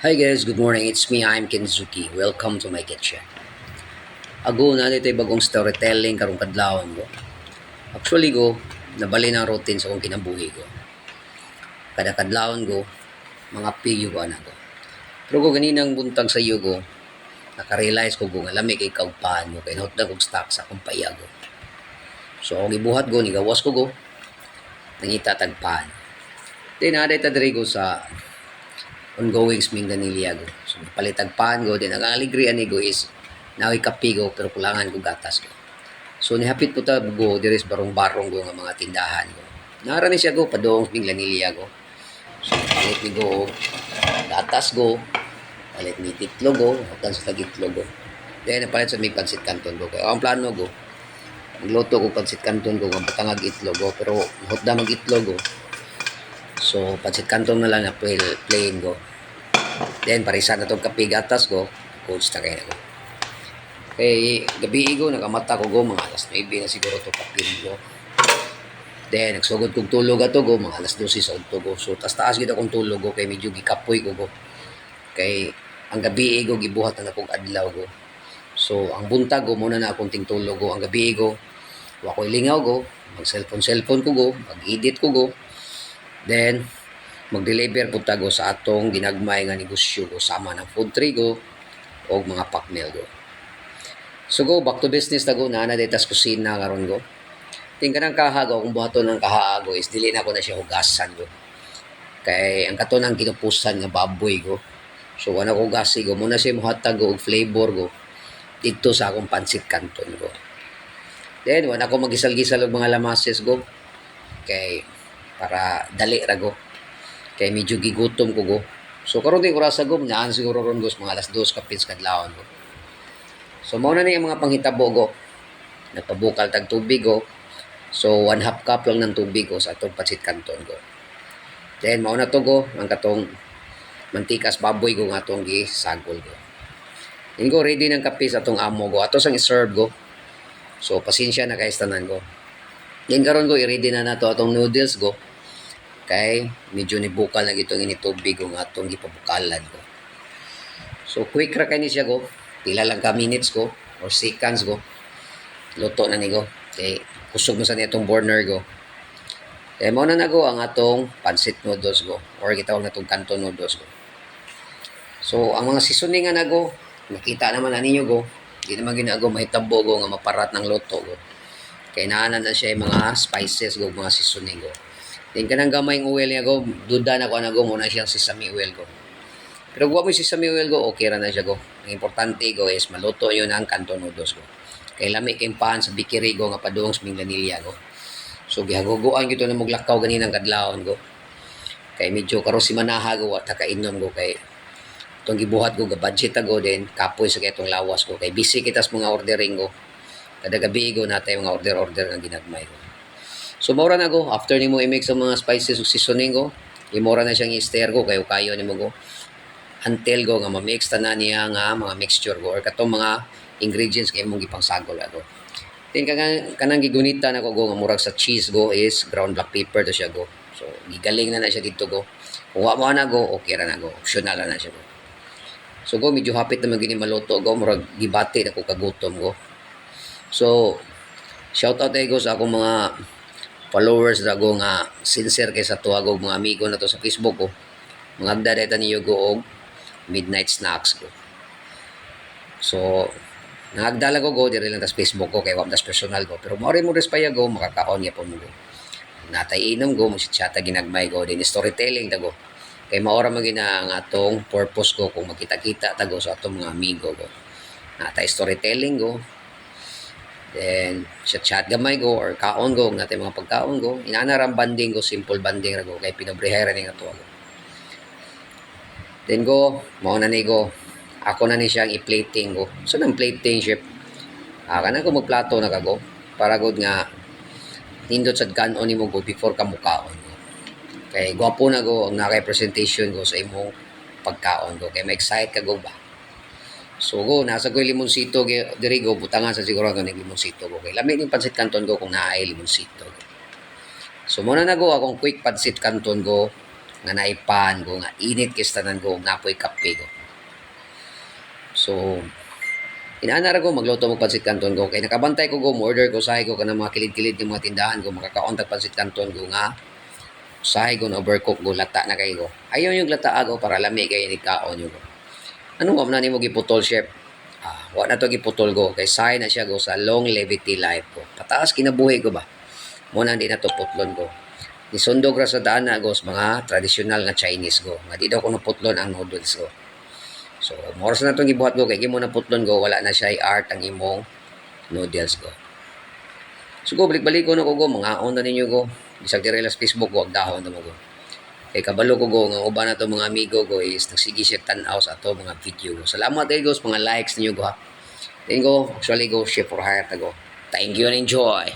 Hi guys, good morning. It's me, I'm Kenzuki. Welcome to my kitchen. Ago na dito bagong storytelling karong kadlawon ko. Actually go, nabali na ang routine sa akong kinabuhi ko. Kada kadlawon ko, mga pigyo ko na ko. Pero ko ganinang buntag sa iyo ko, nakarealize ko kung alam kay kaugpahan mo, kay not na kong stock sa akong payago. So ako gibuhat ko, nigawas ko go, nangita tagpahan. Then aday ta diri ko sa ongoing sming ganiliago. So palitagpahan ko, then ang aligrian ni go is nawi kapigo pero kulangan ko gatas ko. So nihapit po ta go diris barong-barong go nga mga tindahan ko. Nara ni siya go padong bing laniliya go. So palit ni go gatas go, palit ni titlog go, hanggang sa tagitlog go. Then napalit sa may pansit canton go. Kaya ang plano go, magluto ko pansit canton go nga batangag itlog go pero hot da mag itlog go. So pansit canton na lang na plain go. Then parisan na tong kape gatas go, coach ta kay na go. Kay gabi ko nakamata ko go mga alas 9 na siguro to kapil ko. Then nagsugod kog tulog ato go mga alas 12 sa udto go. So taas gid akong tulog go kay medyo gikapoy ko go. Kay ang gabi ko gibuhat na akong adlaw go. So ang buntag go muna na akong tingtulog go. Ang gabi ko wa ko'y lingaw go, mag cellphone ko go, mag-edit ko go. Then mag-deliver pud ta go sa atong ginagmay nga negosyo go sama ng food tray go o mga pakmel go. So go, back to business na go, naana detas kusina karon go. Ting kanang kahago, kung buhaton ng kahaago is dili na ko na siya hugasan go. Kay ang kato ng kinupusan nga baboy go. So wala ko gasi go, muna siya muhatag go og flavor go dito sa akong pansit canton go. Then wala ko magisal-gisal og mga lamases go. Kay para dali ra go. Kay medyo gigutom ko go. So karon din orasa go, naan siguro ron go mga alas 2 kapins kadlawon go. So mao na ni ang mga panghitabo go. Nagpabukal tag tubig go. So 1/2 cup lang ng tubig go sa atong pansit canton go. Then mao na to go ang katong mantikas baboy go nga atong gisagol go. Then go ready ng kape sa atong amo go. Ato sang i-serve go. So pasensya na guys tanan go. Then karon go i-ready na nato atong noodles go. Kay medyo ni bukal na gitong ini tubig go nga atong gipabukalan go. So quick ra kay ni siya go. Pila lang ka minutes ko or seconds go. Luto na ni go. Okay, kusog mo sa nitong burner go. Kaya mo na go ang atong pancit noodles go or gitawag na itong canton noodles go. So ang mga seasoning na go, nakita naman na ninyo go. Hindi naman ginago mahitabo go nga maparat ng luto go. Kaya naanan na siya yung mga spices go, mga seasoning go. Then kanang gamay ng oil niya go, duda na ko na go muna siyang sesame oil go. Pero kung mo si sesame oil go, okay ra na siya go. Ang importante go is maluto yun ang canton noodles go. Kay lami kay pan sa bikiri go nga padung sa minglanilya go. So gihaguguan gito na maglakaw ganinang kadlawon go. Kay medyo karon si manaha go at kakainom go kay itong gibuhat go ga budget go din kapoy sa kitong lawas go kay busy kita sa mga ordering go. Kada gabi go natay mga order nga ginagmay go. So maura na go after nimo i-mix sa mga spices ug seasoning go, imora na siyang i-stir go kayo kayo nimo go until go nga ma-mix tanan niya nga mga mixture go or katong mga ingredients kay imong gipangsagol go. Then kanang gigunita na ko go nga murag sa cheese go is ground black pepper to siya go. So gigaling na siya dito go. Kung wa mo na go, okay ra na go. Optional na siya go. So go medyo hapit na magini maluto go murag gibati na ko kagutom go. So shout out go sa akong mga followers na go nga sincere kay sa tuwa go mga amigo na to sa Facebook go. Mga agda deta niyo go og midnight snacks ko. So, nagdala ko go dire lang tas Facebook ko kay wa tas personal ko. Pero mao rin mo respaya go makakaon ya po mo go. Natay inom go mo si chata ginagmay go din storytelling ta go. Kay maora man gina ang atong purpose ko kung makita-kita ta go sa atong mga amigo go. Natay storytelling go. Then chat gamay go or kaon go natay mga pagkaon go. Inanaram banding go, simple banding ra go kay pinobrehera ni nga tuwa go. Then go, mao na ni go. Ako na ni siyang i-plating go. So nang plating chef. Kana ko magplato na kago para gud nga nindot sa kanon nimo go before ka mukaon go. Kay gwapo na go ang nakay presentation go sa imong pagkaon go kay ma-excite ka go ba. So go nasa ko limonsito diri go butangan sa siguro ko ng limonsito go kay lami ning pansit canton go kung naay limonsito go. So muna na go akong quick pansit canton go nga naipan ko nga init kay tanan ko napoy kape ko. So inaana ra ko magluto mo pansit canton ko kay nakabantay ko order ko sahay ko kanang mga kilid-kilid ng mga tindahan ko makakaon tag pansit canton ko nga sahay ko na overcook go lata na kay ko. Ayaw yung lata ako para lami kay ni kaon yo. Ano mo na nimo giputol chef? Wa na to giputol ko kay sahay na siya go sa long levity life ko. Pataas kinabuhi ko ba? Mo na di na to putlon ko. Nisundog ra sa daan na go sa mga traditional nga Chinese go. Nga di daw ko naputlon ang noodles ko. So, moras na itong gibuhat ko, kay gimo na putlon ko, wala na siya art ang imong noodles ko. So, balik-balik ko na ko, mga on na ninyo ko. Bisag direlas Facebook ko, dahon na mo ko. Kay kabalo ko nga uban na to mga amigo ko is nagsige siya tanaw sa ato mga video ko. Salamat kayo sa mga likes ninyo ko ha. Then go, actually go, share for hire ta go. Thank you and enjoy.